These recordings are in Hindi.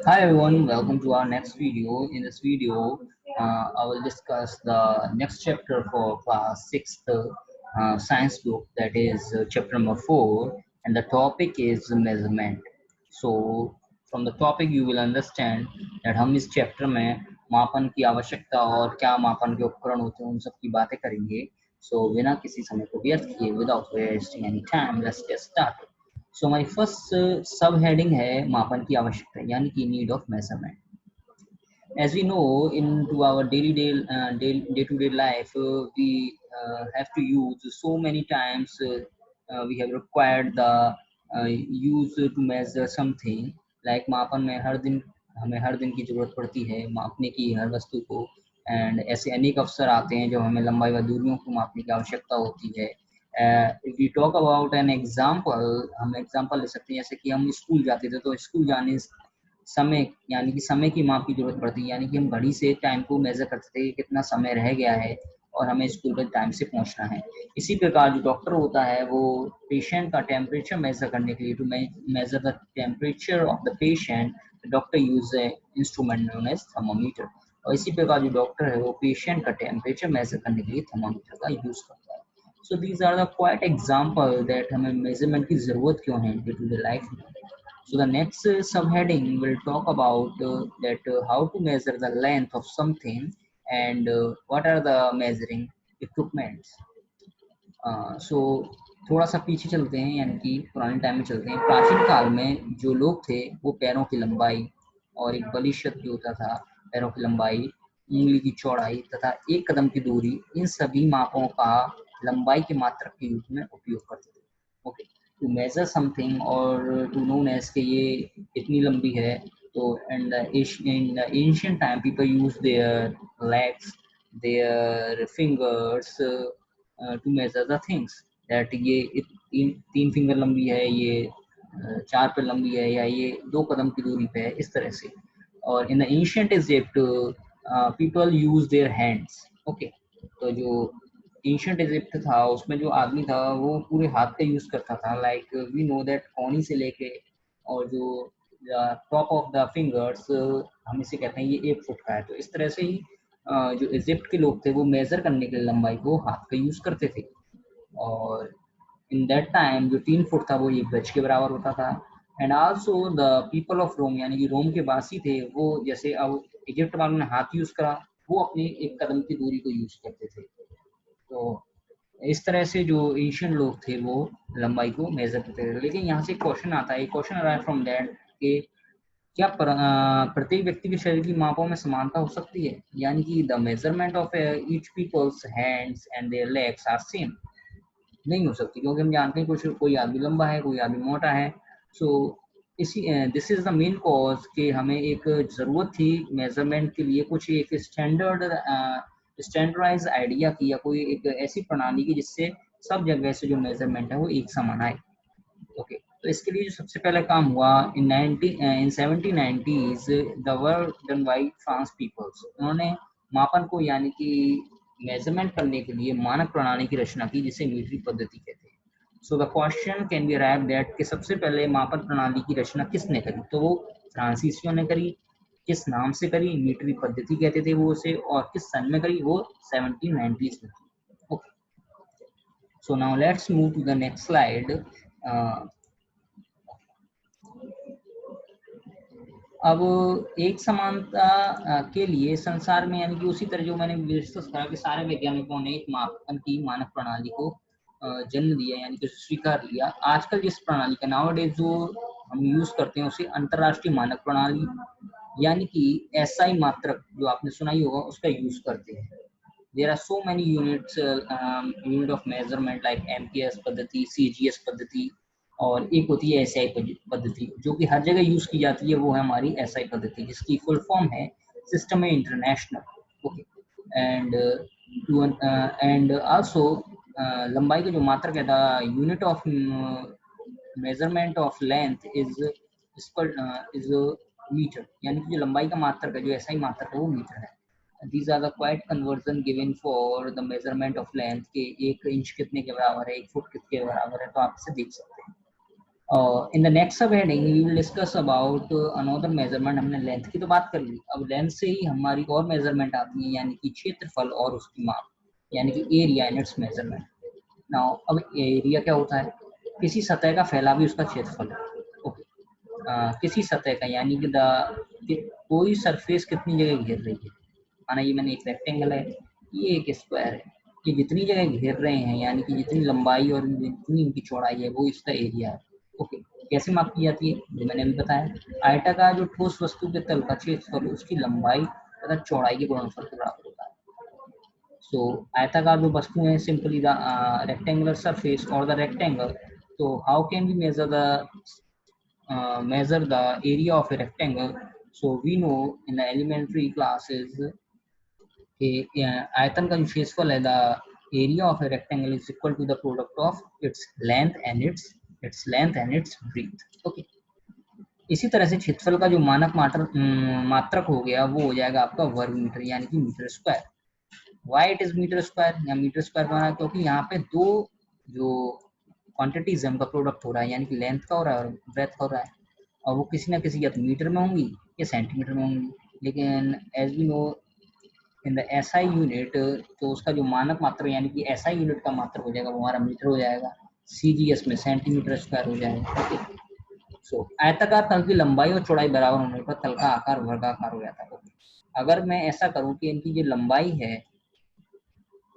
Hi everyone, welcome to our next video. In this video, I will discuss the next chapter for class 6th science book, that is chapter number 4, and the topic is measurement. So from the topic you will understand that हम इस chapter में मापन की आवश्यकता और क्या मापन के उपकरण होते हैं उन सब की बातें करेंगे. So बिना किसी समय को व्यर्थ किए, without wasting any time, let's get started. सो हमारी फर्स्ट सब हेडिंग है मापन की आवश्यकता यानी कि need of measurement. As we know, into our day to day life, we have to use so many times. We have required the use to measure something. Like मापन में हमें हर दिन की जरूरत पड़ती है मापने की हर वस्तु को. एंड ऐसे अनेक अवसर आते हैं जब हमें लंबाई व दूरियों को मापने की आवश्यकता होती है. If we talk about an example, हम एग्जाम्पल ले सकते हैं जैसे कि हम स्कूल जाते थे तो स्कूल जाने समय यानी कि समय की माप की जरूरत पड़ती है, यानी कि हम घड़ी से टाइम को मेजर करते थे कि कितना समय रह गया है और हमें स्कूल पे टाइम से पहुंचना है. इसी प्रकार जो डॉक्टर होता है वो पेशेंट का टेम्परेचर मेजर करने के लिए, to measure the temperature of the patient, doctor use instrument known as thermometer. और इसी प्रकार जो डॉक्टर है वो पेशेंट का टेम्परेचर मेजर करने के लिए थर्मोमीटर का यूज करता है. So these are the quite example that हमें मेजरमेंट की जरूरत क्यों है डे टू डे लाइफ में. So the next subheading will talk about that how to measure the length of something and what are the measuring equipments. So थोड़ा सा पीछे चलते हैं यानी कि पुराने टाइम में चलते हैं. प्राचीन काल में जो लोग थे वो पैरों की लंबाई और एक बलिष्ठ जो होता था, पैरों की लंबाई, उंगली की चौड़ाई तथा एक कदम की दूरी, इन सभी मापों का लंबाई के मात्रक के रूप में उपयोग करते थे. ओके, टू मेजर समथिंग और टू नोन एज के ये इतनी लंबी है. तो and in the ancient time people use their legs, their fingers to measure the things. That ये तीन फिंगर लंबी है, ये 4 पे लंबी है, या ये 2 कदम की दूरी पे है, इस तरह से. और in the ancient Egypt people use their hands. Okay, तो जो एंशिएंट इजिप्ट था उसमें जो आदमी था वो पूरे हाथ का यूज करता था. लाइक वी नो दैट कोहनी से लेके और जो टॉप ऑफ द फिंगर्स, हम इसे कहते हैं ये 1 फुट का है. तो इस तरह से ही जो इजिप्ट के लोग थे वो मेजर करने के लिए लंबाई को हाथ का यूज करते थे. और इन दैट टाइम जो 3 फुट था वो 1 गज के बराबर होता था. And also the people of Rome यानी कि रोम के वासी थे वो, जैसे अब इजिप्ट वालों ने हाथ यूज करा, वो अपने 1 कदम की दूरी को यूज करते थे. तो इस तरह से जो एशियन लोग थे वो लंबाई को मेजर करते थे. लेकिन यहाँ से क्वेश्चन आता है, क्वेश्चन आ रहा है फ्रॉम दैट कि क्या प्रत्येक व्यक्ति के शरीर की मापों में समानता हो सकती है, यानी कि the measurement of each people's hands and their legs are same. नहीं हो सकती, क्योंकि हम जानते हैं कुछ कोई आदमी लंबा है, कोई आदमी मोटा है. सो इसी this is the main cause कि हमें एक ज़रूरत थी मेजरमेंट के लिए कुछ एक स्टैंडर्डाइज आइडिया की, या कोई एक ऐसी प्रणाली की जिससे सब जगह से जो मेजरमेंट है वो एक समान आए. ओके, तो इसके लिए जो सबसे पहला काम हुआ in 1790s, the work done by France peoples. उन्होंने मापन को यानी कि मेजरमेंट करने के लिए मानक प्रणाली की रचना की जिसे मीट्रिक पद्धति कहते हैं. So the question can be arrived that कि सबसे पहले मापन प्रणाली की रचना किसने करी, तो वो फ्रांसीसियों ने करी. किस नाम से करी, मीट्रिक पद्धति कहते थे वो उसे, और किस सन में करी, वो 1790s में की. Okay, so now let's move to the next slide. अब एक समानता के लिए संसार में, यानी कि उसी तरह जो मैंने डिस्कस करा कि सारे वैज्ञानिकों ने एक मापन की मानक प्रणाली को जन्म दिया, यानी कि स्वीकार लिया. आजकल जिस प्रणाली का नाउअडेज जो हम यूज करते हैं उसे अंतरराष्ट्रीय मानक प्रणाली यानी कि एसआई मात्रक, जो आपने सुना ही होगा, उसका यूज करते हैं. There are so many units, unit of measurement like MPS पद्धति, सीजीएस पद्धति, और एक होती है एसआई पद्धति जो कि हर जगह यूज की जाती है. वो है हमारी एसआई पद्धति जिसकी फुल फॉर्म है system international. Okay, and and also लंबाई का जो मात्रक है, the unit of measurement of length is is metre, यानी कि जो लंबाई का मात्रक है, जो एसआई मात्रक है, वो मीटर है. These are the quite conversion given for the measurement of length के 1 इंच कितने के बराबर है, 1 फुट कितने के बराबर है, तो आप इसे देख सकते हैं. In the next subheading we will discuss about another measurement. हमने लेंथ की तो बात कर ली, अब लेंथ से ही हमारी और मेजरमेंट आती है, यानी कि क्षेत्रफल और उसकी माप, यानी कि area and it's measurement. Now अब एरिया क्या होता है? किसी सतह का फैलाव भी उसका क्षेत्रफल है। ओके, किसी सतह का यानी कि कोई सरफेस कितनी जगह घेर रही है। माना ये मैंने एक रेक्टेंगल है, ये एक स्क्वायर है, ये जितनी जगह घेर रहे हैं यानी कि जितनी लंबाई और जितनी इनकी चौड़ाई है वो इसका एरिया है। ओके, कैसे माप की जाती है जो मैंने अभी बताया। आयताकार जो ठोस वस्तु के तल का क्षेत्रफल उसकी लंबाई तथा चौड़ाई के गुणनफल के बराबर होता है। सो आयताकार जो वस्तु है सिंपली द रेक्टेंगुलर सरफेस और the rectangle. So how can we measure the area of a rectangle? So we know in the elementary classes कि आयतन का जो क्षेत्रफल है, the area of a rectangle is equal to the product of its length and its breadth. Okay, इसी तरह से क्षेत्रफल का जो मानक मात्रक हो गया वो हो जाएगा आपका वर्ग मीटर यानी कि metre square. Why it is metre square या मीटर स्क्वायर बना, क्योंकि यहाँ पे दो जो क्वांटिटीज है उनका प्रोडक्ट हो रहा है, यानी कि लेंथ का हो रहा है और ब्रेथ का हो रहा है, और वो किसी ना किसी या तो मीटर में होंगी या सेंटीमीटर में होंगी। लेकिन as we know in the SI unit, तो उसका जो मानक मात्रक यानी कि एसआई यूनिट का मात्रक हो जाएगा वो हमारा मीटर हो जाएगा, सीजीएस में सेंटीमीटर स्क्वायर हो जाएगा। ओके, सो आयताकार तल की लंबाई और चौड़ाई बराबर होने पर तल का आकार वर्गाकार हो जाता है। ओके, अगर मैं ऐसा करूं कि इनकी जो लंबाई है,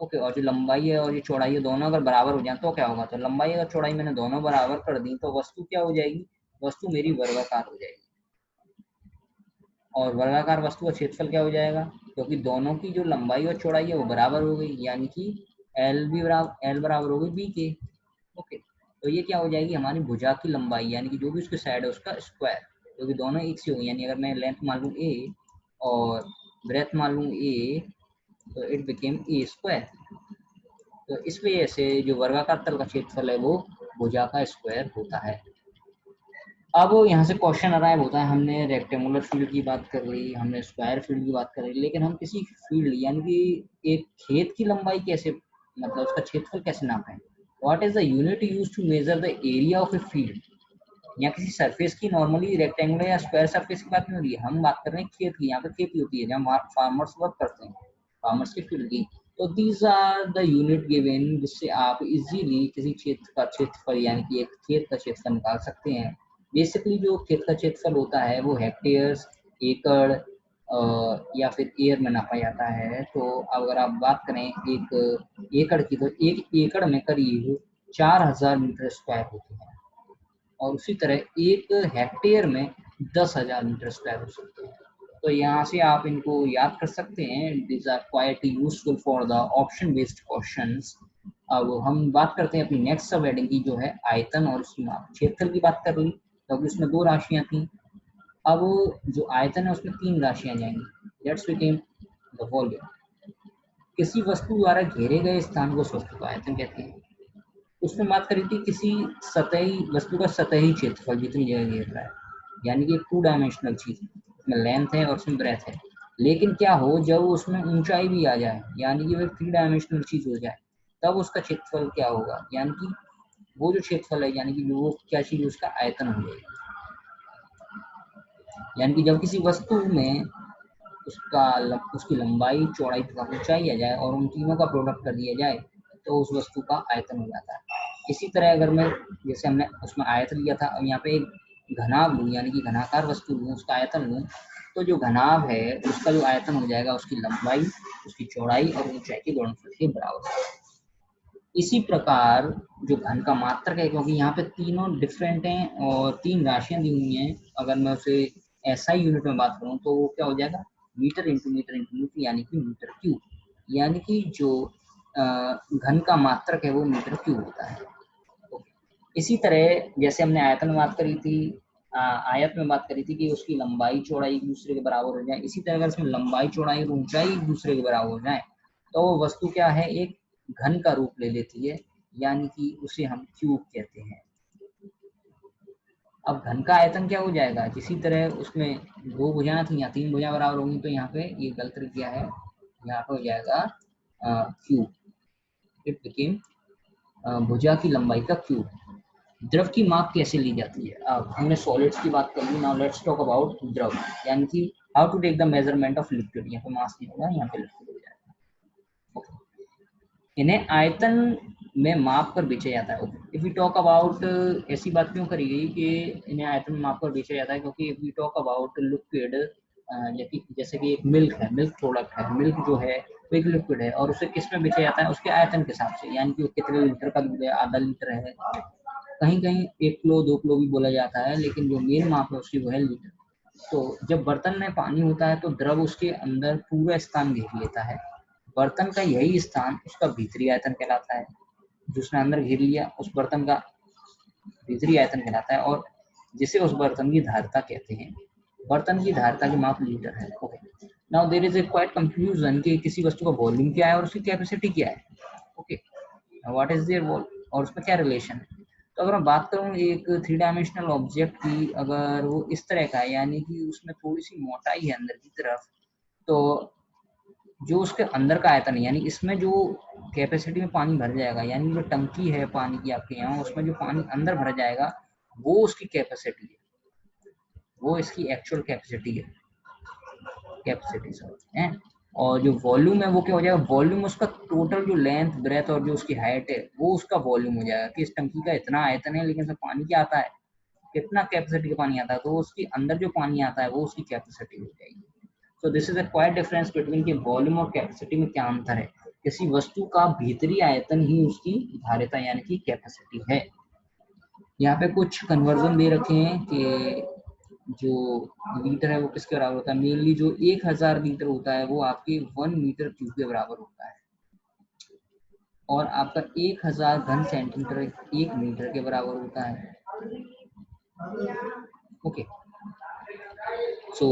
ओके, और जो लंबाई है और ये चौड़ाई है दोनों अगर बराबर हो जाए तो क्या होगा? तो लंबाई और चौड़ाई मैंने दोनों बराबर कर दी तो वस्तु क्या हो जाएगी? वस्तु मेरी वर्गाकार हो जाएगी। और वर्गाकार वस्तु का क्षेत्रफल क्या हो जाएगा? क्योंकि दोनों की जो लंबाई और चौड़ाई है वो बराबर हो गई, यानी कि एल बराबर हो गई बी के। ओके, तो ये क्या हो जाएगी? हमारी भुजा की लंबाई यानी कि जो भी उसके साइड है उसका स्क्वायर, क्योंकि दोनों एक से होगी। यानी अगर मैं लेंथ मान लूँ ए और ब्रेथ मान लूँ ए, तो इट बिकेम ए स्क्वायर। तो इस वजह से जो वर्गाकार तल का क्षेत्रफल है वो भुजा का स्क्वायर होता है। अब यहाँ से क्वेश्चन अराइव होता है, हमने रेक्टेंगुलर फील्ड की बात कर ली, हमने स्क्वायर फील्ड की बात कर ली, लेकिन हम किसी फील्ड यानी कि एक खेत की लंबाई कैसे, मतलब उसका क्षेत्रफल कैसे नापें? What is the unit use to measure the area of a field? यहाँ किसी सरफेस की नॉर्मली रेक्टेंगुलर या स्क्वायर सरफेस की बात नहीं हो रही है, हम बात कर रहे हैं खेत की। यहाँ पे खेती होती है जहाँ फार्मर्स वर्क करते हैं, फार्मर्स की फील्ड की। तो these are the unit given जिससे आप इजीली किसी क्षेत्र का क्षेत्रफल यानी कि एक खेत का क्षेत्रफल निकाल सकते हैं। बेसिकली जो खेत का क्षेत्रफल होता है वो हेक्टेयर्स, एकड़ या फिर एयर में नापा जाता है। तो अगर आप बात करें एक एकड़ की, तो एक एकड़ में करीब 4000 मीटर स्क्वायर होते हैं, और उसी तरह एक हेक्टेयर में 10,000 मीटर स्क्वायर हो सकते हैं। तो यहाँ से आप इनको याद कर सकते हैं। This are quite useful for the option based questions. अब हम बात करते हैं अपनी नेक्स्ट सब हेडिंग की, जो है आयतन और उसकी माप। क्षेत्रफल की बात कर ली तो अब उसमें दो राशियां थी, अब जो आयतन है उसमें तीन राशियां जाएंगी। Let's begin the volume. किसी वस्तु द्वारा घेरे गए स्थान को उस वस्तु का आयतन कहते हैं। उसमें बात करी थी किसी सतही वस्तु का सतही क्षेत्रफल जितनी जगह घेर रहा है, यानी कि एक टू डायमेंशनल चीज, उसमें लेंथ है और उसमें ब्रेथ है। लेकिन क्या हो जब उसमें ऊंचाई भी आ जाए, यानी कि वो थ्री डायमेंशनल चीज हो जाए, तब उसका क्षेत्रफल क्या होगा? यानी कि वो जो क्षेत्रफल है यानी कि वो क्या चीज, उसका आयतन हो जाएगा। यानी कि जब किसी वस्तु में उसकी लंबाई, चौड़ाई तथा ऊंचाई आ जाए और उन तीनों का प्रोडक्ट कर दिया जाए तो उस वस्तु का आयतन हो जाता है। इसी तरह अगर मैं, जैसे हमने उसमें आयतन लिया था, अब यहाँ पे एक घनाभ लूँ यानी कि घनाकार वस्तु लूँ, उसका आयतन लूँ, तो जो घनाभ है उसका जो आयतन हो जाएगा उसकी लंबाई, उसकी चौड़ाई और ऊंचाई के गुणनफल के बराबर है। इसी प्रकार जो घन का मात्रक है, क्योंकि यहाँ पे तीनों डिफरेंट हैं और तीन राशियां दी हुई हैं, अगर मैं उसे एसआई यूनिट में बात करूँ तो वो क्या हो जाएगा? Metre into metre into metre, यानी कि मीटर क्यूब। यानी कि जो घन का मात्रक है वो मीटर क्यूब होता है। इसी तरह जैसे हमने आयतन में बात करी थी, आयत में बात करी थी कि उसकी लंबाई चौड़ाई एक दूसरे के बराबर हो जाए, इसी तरह अगर इसमें लंबाई चौड़ाई और ऊंचाई एक दूसरे के बराबर हो जाए तो वो वस्तु क्या है? एक घन का रूप ले लेती है, यानी कि उसे हम क्यूब कहते हैं। अब घन का आयतन क्या हो जाएगा? जिसी तरह उसमें दो भुजाएं थी, यहाँ तीन भुजाएं बराबर होंगी, तो यहाँ पे ये गलत किया है, यहाँ पे हो जाएगा क्यूब। इट बिकेम भुजा की लंबाई का क्यूब। द्रव की माप कैसे ली जाती है? अब हमने सॉलिड्स की बात कर ली, नाउ लेट्स टॉक अबाउट द्रव, यानी कि how to take the measurement of liquid. यहाँ पे मास नहीं होगा, यहाँ पे लिक्विड हो जाएगा। इन्हें आयतन में माप कर बेचा जाता है। इफ वी टॉक अबाउट, ऐसी बात क्यों करी गई कि इन्हें आयतन में माप कर बेचा जाता है, क्योंकि if we talk about liquid, जैसे कि एक मिल्क है, मिल्क प्रोडक्ट है, मिल्क जो है वो एक लिक्विड है और उसे किस में बेचा जाता है? उसके आयतन के हिसाब से, यानी कि वो कितने लीटर का दूध है, आधा लीटर है, कहीं कहीं 1 किलो 2 किलो भी बोला जाता है, लेकिन जो मेन माप है उसकी वो है लीटर। तो जब बर्तन में पानी होता है तो द्रव उसके अंदर पूरा स्थान घेर लेता है। बर्तन का यही स्थान उसका भीतरी आयतन कहलाता है। जो उसने अंदर घेर लिया उस बर्तन का भीतरी आयतन कहलाता है, और जिसे उस बर्तन की धारिता कहते हैं। बर्तन की धारिता की माप लीटर है। Okay, now there is a quite confusion कि किसी वस्तु का वॉल्यूम क्या है और उसकी कैपेसिटी क्या है। Okay, what is there volume और उसमें क्या रिलेशन है। तो अगर मैं बात करूँ एक 3 डायमेंशनल ऑब्जेक्ट की, अगर वो इस तरह का है, यानी कि उसमें थोड़ी सी मोटाई है अंदर की तरफ, तो जो उसके अंदर का आयतन है, यानी इसमें जो कैपेसिटी में पानी भर जाएगा, यानी जो टंकी है पानी की आपके यहाँ, उसमें जो पानी अंदर भर जाएगा वो उसकी कैपेसिटी है, वो इसकी एक्चुअल कैपेसिटी है, कैपेसिटी सर है। और जो वॉल्यूम है वो क्या हो जाएगा? वॉल्यूम उसका टोटल जो लेंथ ब्रेथ और जो उसकी हाइट है वो उसका वॉल्यूम हो जाएगा, कि इस टंकी का इतना आयतन है लेकिन इसमें पानी क्या आता है, कितना कैपेसिटी का पानी आता है, तो उसके अंदर जो पानी आता है वो उसकी कैपेसिटी हो जाएगी। So this is a quite difference between कि वॉल्यूम और कैपेसिटी में क्या अंतर है। किसी वस्तु का भीतरी आयतन ही उसकी धारिता यानी कि कैपेसिटी है। यहाँ पे कुछ कन्वर्जन दे रखे हैं कि जो लीटर है वो किसके बराबर होता है। मेनली जो 1000 लीटर होता है वो आपके 1 मीटर क्यूब के बराबर होता है, और आपका 1000 घन सेंटीमीटर 1 मीटर के बराबर होता है। Okay, so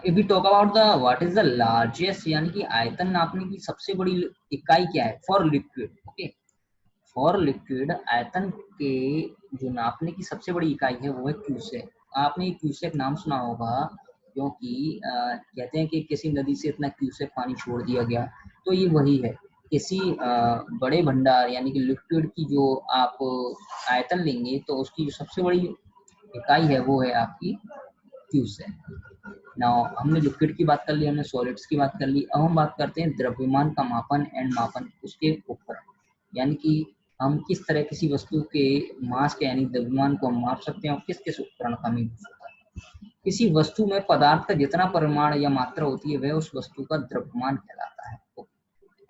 if we talk about the what is the largest, यानी कि आयतन नापने की सबसे बड़ी इकाई क्या है for liquid. Okay, for liquid आयतन के जो नापने की सबसे बड़ी इकाई है वो है क्यूसेक। आपने क्यूसेक नाम सुना होगा, क्योंकि कहते हैं कि किसी नदी से इतना क्यूसेक पानी छोड़ दिया गया, तो ये वही है। किसी बड़े भंडार यानी कि लिक्विड की जो आप आयतन लेंगे तो उसकी जो सबसे बड़ी इकाई है वो है आपकी क्यूसेक। नाउ हमने लिक्विड की बात कर ली, हमने सॉलिड्स की बात कर ली, अब हम बात करते हैं द्रव्यमान का मापन एंड मापन उसके ऊपर, यानी कि हम किस तरह किसी वस्तु के मास के यानी द्रव्यमान को हम माप सकते हैं और किस किस उपकरण का मीन हो सकता है। किसी वस्तु में पदार्थ का जितना परिमाण या मात्रा होती है वह उस वस्तु का द्रव्यमान कहलाता है।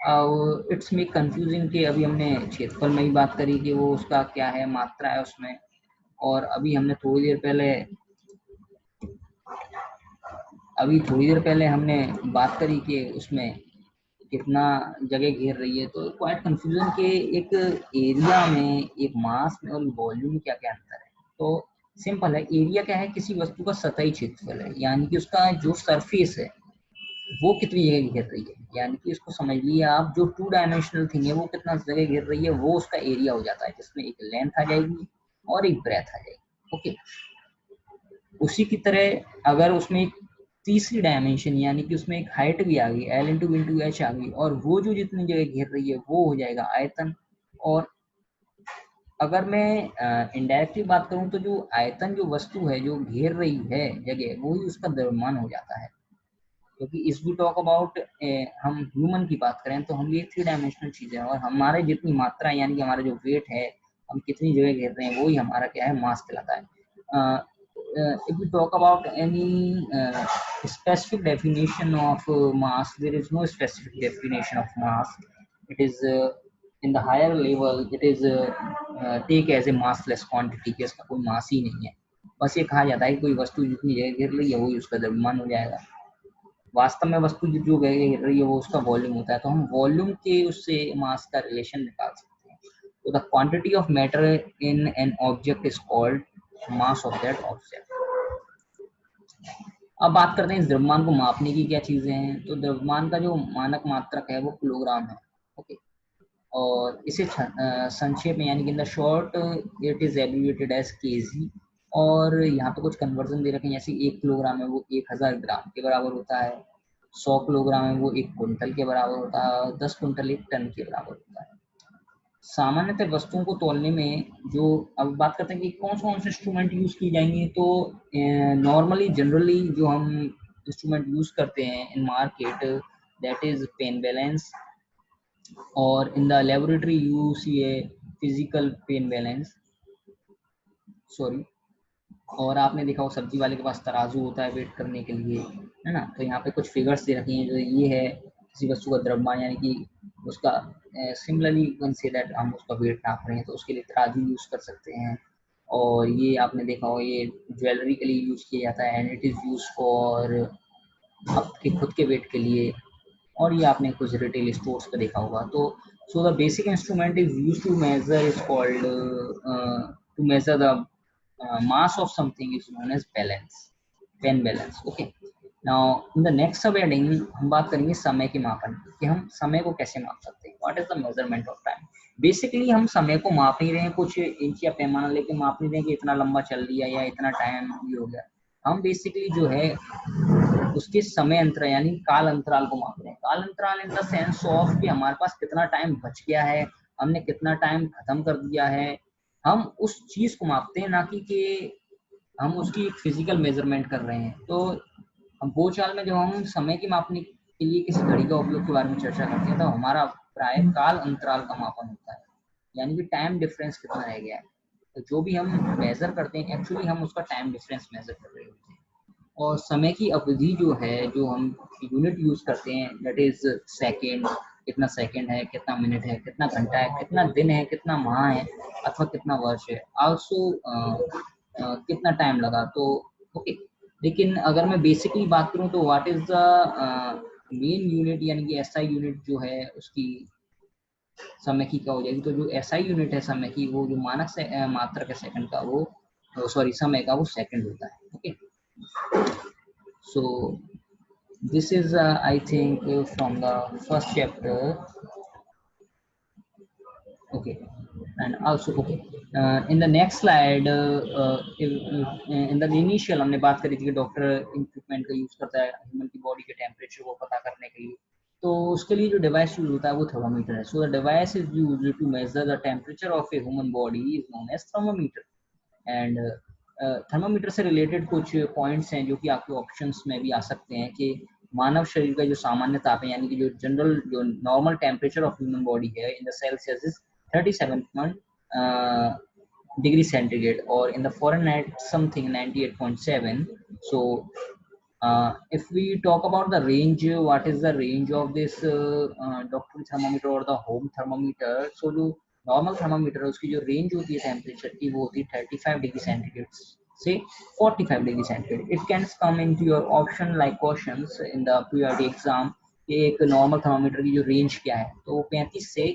अब इट्स मेक कंफ्यूजिंग कि अभी हमने क्षेत्रफल में ही बात करी कि वो उसका क्या है, मात्रा है उसमें, और अभी थोड़ी देर पहले हमने बात करी कि उसमें कितना जगह घेर रही है। तो क्वाइट कंफ्यूजन के एक एरिया में, एक मास में और वॉल्यूम में क्या क्या अंतर है। तो सिंपल है, एरिया क्या है? किसी वस्तु का सतही क्षेत्रफल है, यानी कि उसका जो सरफेस है वो कितनी जगह घेर रही है, यानी कि इसको समझ लिए आप, जो 2 डायमेंशनल थिंग है वो कितना जगह घेर रही है वो उसका एरिया हो जाता है, जिसमें एक लेंथ आ जाएगी और एक ब्रेथ आ जाएगी। ओके, उसी की तरह अगर उसमें एक तीसरी डायमेंशन यानी कि उसमें एक हाइट भी आ गई, एल इंटू एच आ गई, और वो जो जितनी जगह घेर रही है वो हो जाएगा आयतन। और अगर मैं इनडायरेक्टली बात करूं तो जो आयतन, जो वस्तु है जो घेर रही है जगह, वो ही उसका द्रव्यमान हो जाता है। क्योंकि इस वी टॉक अबाउट, हम ह्यूमन की बात करें तो हम ये 3 डायमेंशनल चीज है, और हमारे जितनी मात्रा यानी कि हमारा जो वेट है, हम कितनी जगह घेर रहे हैं, वो ही हमारा क्या है, मास कहलाता है। If we talk about any specific definition of mass, there is no specific definition of mass. It is in the higher level, it is take as a massless quantity, कि इसका कोई मास ही नहीं है। बस ये कहा जाता है कि कोई वस्तु जितनी जगह घेर रही है वही उसका द्रव्यमान हो जाएगा। वास्तव में वस्तु जो जगह घेर रही है वो उसका वॉल्यूम होता है, तो हम वॉल्यूम के उससे मास का रिलेशन निकाल सकते हैं। तो the quantity of matter in an object is called mass of that object. अब बात करते हैं इस द्रव्यमान को मापने की क्या चीजें हैं। तो द्रव्यमान का जो मानक मात्रक है वो किलोग्राम है। ओके, और इसे संक्षेप में यानी कि in the short it is abbreviated as kg. और यहाँ पे कुछ कन्वर्जन दे रखे हैं, जैसे 1 किलोग्राम है वो 1000 ग्राम के बराबर होता है, 100 किलोग्राम है वो 1 क्विंटल के बराबर होता है, 10 क्विंटल 1 टन के बराबर होता है। सामान्यतः वस्तुओं को तौलने में जो, अब बात करते हैं कि कौन से इंस्ट्रूमेंट यूज की जाएंगे, तो नॉर्मली जनरली जो हम इंस्ट्रूमेंट यूज करते हैं in market, that is pan balance, और in the laboratory you see a physical pan balance, sorry. और आपने देखा हो सब्जी वाले के पास तराजू होता है वेट करने के लिए, है ना। तो यहाँ पे कुछ फिगर्स दे रखी हैं, जो ये है किसी वस्तु का द्रव्यमान, यानी कि उसका सिमिलरली वन से दैट हम उसका वेट नाप रहे हैं, तो उसके लिए तराजू यूज कर सकते हैं। और ये आपने देखा हो ये ज्वेलरी के लिए यूज किया जाता है, and it is use for आपके खुद के वेट के लिए। और ये आपने कुछ रिटेल स्टोर्स पे देखा होगा। तो so the basic instrument is use to measure is called to measure the mass of something is known as balance, pen balance, okay. Now in the next subheading हम बात करेंगे समय के मापन, कि हम समय को कैसे माप सकते हैं, what is the measurement of time। Basically हम समय को माप नहीं रहे हैं कुछ इंच या पैमाना लेके माप नहीं रहे हैं कि इतना लंबा चल दिया या इतना टाइम भी हो गया। हम बेसिकली जो है उसके समय अंतराल यानी काल अंतराल को माप रहे हैं। काल अंतराल इन द सेंस ऑफ कि हमारे पास कितना टाइम बच गया है, हमने कितना टाइम खत्म कर दिया है, हम उस चीज को मापते हैं, ना कि हम उसकी फिजिकल मेजरमेंट कर रहे हैं। तो हम बोलचाल में जब हम समय की मापने के लिए किसी घड़ी का उपयोग के बारे में चर्चा करते हैं, तो हमारा प्राय काल अंतराल का मापन होता है, यानी कि टाइम डिफरेंस कितना रह गया है। तो जो भी हम मेजर करते हैं एक्चुअली हम उसका टाइम डिफरेंस मेजर कर रहे होते हैं। और समय की अवधि जो है, जो हम यूनिट यूज करते हैं, दैट इज सेकेंड, कितना सेकेंड है, कितना मिनट है, कितना घंटा है, कितना दिन है, कितना माह है, अथवा कितना वर्ष है, आल्सो कितना टाइम लगा। तो ओके, लेकिन अगर मैं बेसिकली बात करूं तो what is the main unit, यानी कि एसआई यूनिट जो है उसकी समय की क्या हो जाएगी। तो जो एसआई यूनिट है समय की, वो जो मानक से मात्रक है सेकंड का, वो सॉरी समय का, वो सेकंड होता है। Okay, so this is I think from the first chapter, okay. And also okay, in the next slide in the initial हमने बात करी थी कि डॉक्टर इक्विपमेंट का यूज करता है ह्यूमन की बॉडी के टेम्परेचर को पता करने के लिए। तो उसके लिए जो डिवाइस यूज होता है वो थर्मामीटर है। So the device is used to measure the temperature of a human body is known as thermometer. And thermometer से रिलेटेड कुछ पॉइंट्स हैं जो कि आपके ऑप्शंस में भी आ सकते हैं, कि मानव शरीर का जो सामान्य ताप है, यानी कि जो जनरल जो normal temperature of human body है in the celsius is 37 degree centigrade, or in the Fahrenheit something 98.7. So if we talk about the range, what is the range of this doctor thermometer or the home thermometer? So जो normal thermometer है उसकी जो range होती है temperature की, वो होती है 35 degree centigrade से 45 degree centigrade. It can come into your option like questions in the periodic exam कि एक नॉर्मल थर्मामीटर की जो रेंज क्या है, तो वो 35 से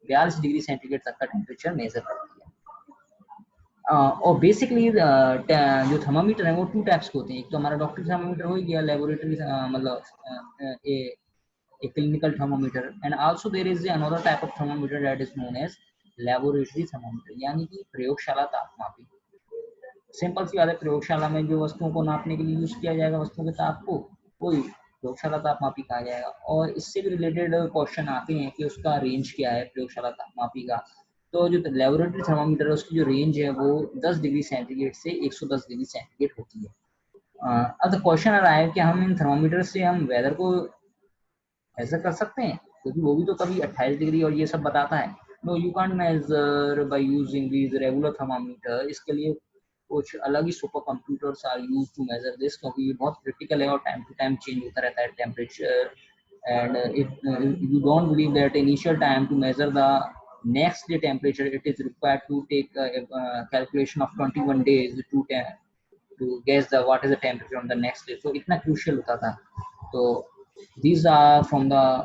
42 डिग्री सेंटीग्रेड तक का टेम्परेचर मेजर करती है। और बेसिकली जो थर्मामीटर है वो टू टाइप्स के होते हैं। एक तो हमारा डॉक्टर थर्मामीटर हो गया, लेबोरेटरी मतलब a clinical thermometer, and also there is another type of thermometer that is known as laboratory thermometer, यानी कि प्रयोगशाला तापमापी। सिंपल सी बात है, प्रयोगशाला में जो वस्तुओं को नापने के लिए यूज किया जाएगा वस्तुओं के ताप को, वही प्रयोगशाला तापमापी कहा जाएगा। और इससे भी रिलेटेड क्वेश्चन आते हैं कि उसका रेंज क्या है प्रयोगशाला तापमापी का। तो जो लेबोरेटरी थर्मामीटर है उसकी जो रेंज है वो 10 डिग्री सेंटीग्रेड से 110 डिग्री सेंटीग्रेड होती है। अब क्वेश्चन आ रहा है कि हम इन थर्मामीटर से हम वेदर को ऐसा कर सकते हैं, क्योंकि वो भी तो कभी 28 डिग्री और ये सब बताता है। No, you can't measure by using this regular thermometer. इसके लिए कुछ अलग ही super computers are use to measure this, क्योंकि ये बहुत क्रिटिकल है और टाइम टू टाइम चेंज होता रहता है temperature. And if you don't believe that initial time to measure the next day temperature, it is required to take a calculation of 21 days to guess the what is the temperature on the next day. So इतना crucial होता था। तो these are from the